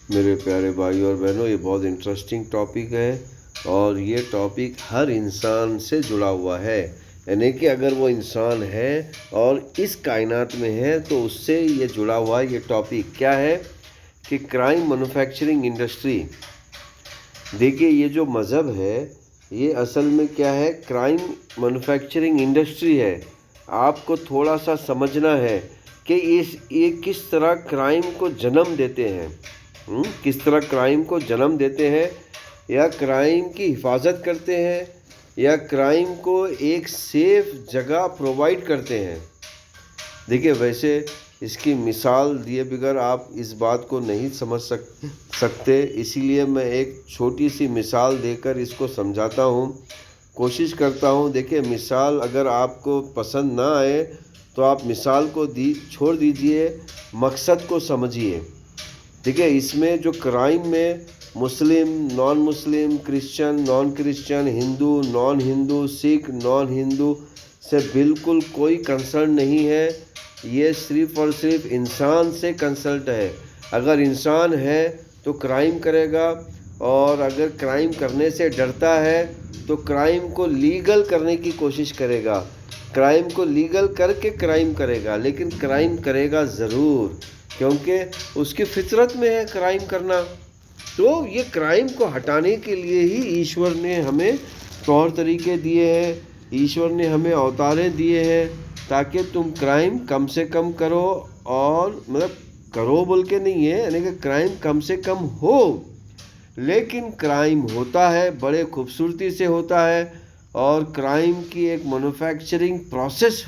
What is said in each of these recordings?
میرے پیارے بھائی اور بہنوں، یہ بہت انٹرسٹنگ ٹاپک ہے اور یہ ٹاپک ہر انسان سے جڑا ہوا ہے. یعنی کہ اگر وہ انسان ہے اور اس کائنات میں ہے تو اس سے یہ جڑا ہوا ہے. یہ ٹاپک کیا ہے کہ کرائم مینوفیکچرنگ انڈسٹری. دیکھیے، یہ جو مذہب ہے یہ اصل میں کیا ہے؟ کرائم مینوفیکچرنگ انڈسٹری ہے. آپ کو تھوڑا سا سمجھنا ہے کہ یہ کس طرح کرائم کو جنم دیتے ہیں. کس طرح کرائم کو جنم دیتے ہیں، یا کرائم کی حفاظت کرتے ہیں، یا کرائم کو ایک سیف جگہ پرووائڈ کرتے ہیں. دیکھیے، ویسے اس کی مثال دیے بغیر آپ اس بات کو نہیں سمجھ سکتے. اسی لیے میں ایک چھوٹی سی مثال دے کر اس کو سمجھاتا ہوں، کوشش کرتا ہوں. دیکھیے، مثال اگر آپ کو پسند نہ آئے تو آپ مثال کو چھوڑ دیجئے، مقصد کو سمجھیے. دیکھیے، اس میں جو کرائم میں مسلم، نان مسلم، کرسچن، نان کرسچن، ہندو، نان ہندو، سکھ، نان ہندو سے بالکل کوئی کنسرن نہیں ہے. یہ صرف اور صرف انسان سے کنسلٹ ہے. اگر انسان ہے تو کرائم کرے گا، اور اگر کرائم کرنے سے ڈرتا ہے تو کرائم کو لیگل کرنے کی کوشش کرے گا. کرائم کو لیگل کر کے کرائم کرے گا، لیکن کرائم کرے گا ضرور، کیونکہ اس کی فطرت میں ہے کرائم کرنا. تو یہ کرائم کو ہٹانے کے لیے ہی ایشور نے ہمیں طور طریقے دیے ہیں، ایشور نے ہمیں اوتاریں دیے ہیں تاکہ تم کرائم کم سے کم کرو. اور کرو بول کے نہیں ہے، یعنی کہ کرائم کم سے کم ہو. لیکن کرائم ہوتا ہے، بڑے خوبصورتی سے ہوتا ہے، اور کرائم کی ایک مینوفیکچرنگ پروسیس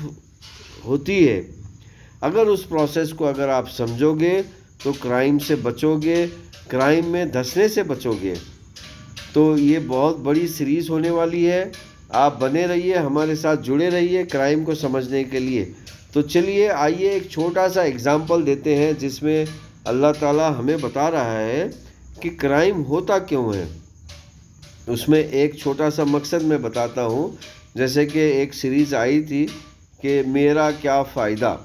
ہوتی ہے. اگر اس پروسیس کو اگر آپ سمجھو گے تو کرائم سے بچو گے، کرائم میں دھنسنے سے بچو گے. تو یہ بہت بڑی سیریز ہونے والی ہے. آپ بنے رہیے، ہمارے ساتھ جڑے رہیے کرائم کو سمجھنے کے لیے. تو چلیے آئیے ایک چھوٹا سا اگزامپل دیتے ہیں جس میں اللہ تعالیٰ ہمیں بتا رہا ہے کہ کرائم ہوتا کیوں ہے. اس میں ایک چھوٹا سا مقصد میں بتاتا ہوں. جیسے کہ ایک سیریز آئی تھی کہ میرا کیا فائدہ.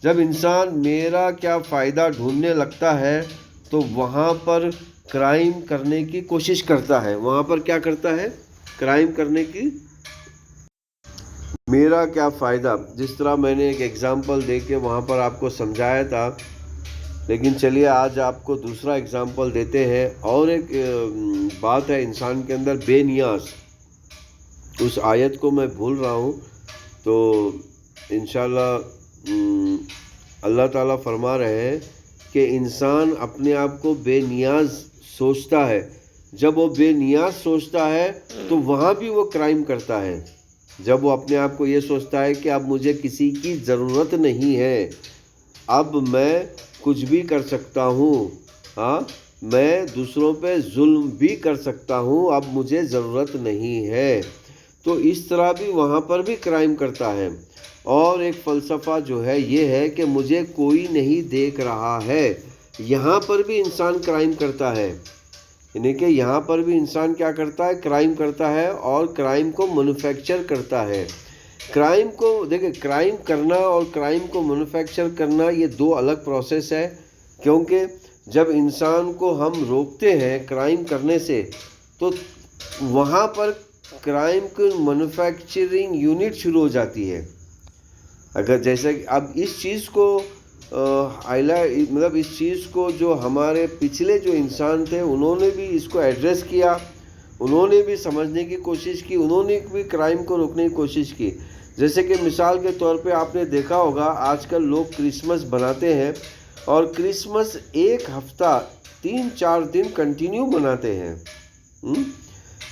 جب انسان میرا کیا فائدہ ڈھونڈنے لگتا ہے تو وہاں پر کرائم کرنے کی کوشش کرتا ہے. وہاں پر کیا کرتا ہے؟ کرائم کرنے کی. میرا کیا فائدہ، جس طرح میں نے ایک ایگزامپل دے کے وہاں پر آپ کو سمجھایا تھا. لیکن چلیے آج آپ کو دوسرا ایگزامپل دیتے ہیں. اور ایک بات ہے انسان کے اندر، بے نیاز. اس آیت کو میں بھول رہا ہوں، تو انشاءاللہ اللہ تعالیٰ فرما رہے ہیں کہ انسان اپنے آپ کو بے نیاز سوچتا ہے. جب وہ بے نیاز سوچتا ہے تو وہاں بھی وہ کرائم کرتا ہے. جب وہ اپنے آپ کو یہ سوچتا ہے کہ اب مجھے کسی کی ضرورت نہیں ہے، اب میں کچھ بھی کر سکتا ہوں، میں دوسروں پہ ظلم بھی کر سکتا ہوں، اب مجھے ضرورت نہیں ہے، تو اس طرح بھی وہاں پر بھی کرائم کرتا ہے. اور ایک فلسفہ جو ہے یہ ہے کہ مجھے کوئی نہیں دیکھ رہا ہے. یہاں پر بھی انسان کرائم کرتا ہے. یعنی کہ یہاں پر بھی انسان کیا کرتا ہے؟ کرائم کرتا ہے، اور کرائم کو مینوفیکچر کرتا ہے. کرائم کو دیکھیں، کرائم کرنا اور کرائم کو مینوفیکچر کرنا یہ دو الگ پروسیس ہے. کیونکہ جب انسان کو ہم روکتے ہیں کرائم کرنے سے تو وہاں پر کرائم کی مینوفیکچرنگ یونٹ شروع ہو جاتی ہے. اگر جیسے اب اس چیز کو اس چیز کو جو ہمارے پچھلے جو انسان تھے انہوں نے بھی اس کو ایڈریس کیا، انہوں نے بھی سمجھنے کی کوشش کی، انہوں نے بھی کرائم کو روکنے کی کوشش کی. جیسے کہ مثال کے طور پہ آپ نے دیکھا ہوگا آج کل لوگ کرسمس بناتے ہیں، اور کرسمس ایک ہفتہ 3-4 دن کنٹینیو مناتے ہیں.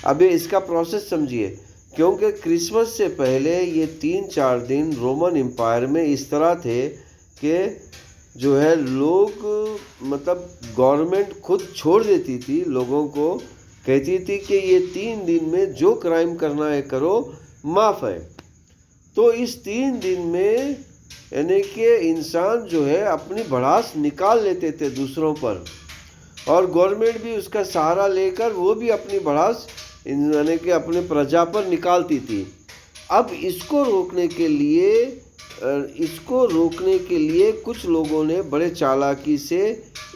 اب اس کا پروسیس سمجھیے. کیونکہ کرسمس سے پہلے یہ 3-4 دن رومن امپائر میں اس طرح تھے کہ جو ہے لوگ گورنمنٹ خود چھوڑ دیتی تھی، لوگوں کو کہتی تھی کہ یہ 3 دن میں جو کرائم کرنا ہے کرو، معاف ہے. تو اس 3 دن میں یعنی کہ انسان جو ہے اپنی بھڑاس نکال لیتے تھے دوسروں پر، اور گورنمنٹ بھی اس کا سہارا لے کر وہ بھی اپنی بھڑاس یعنی کہ اپنے پرجا پر نکالتی تھی. اب اس کو روکنے کے لیے کچھ لوگوں نے بڑے چالاکی سے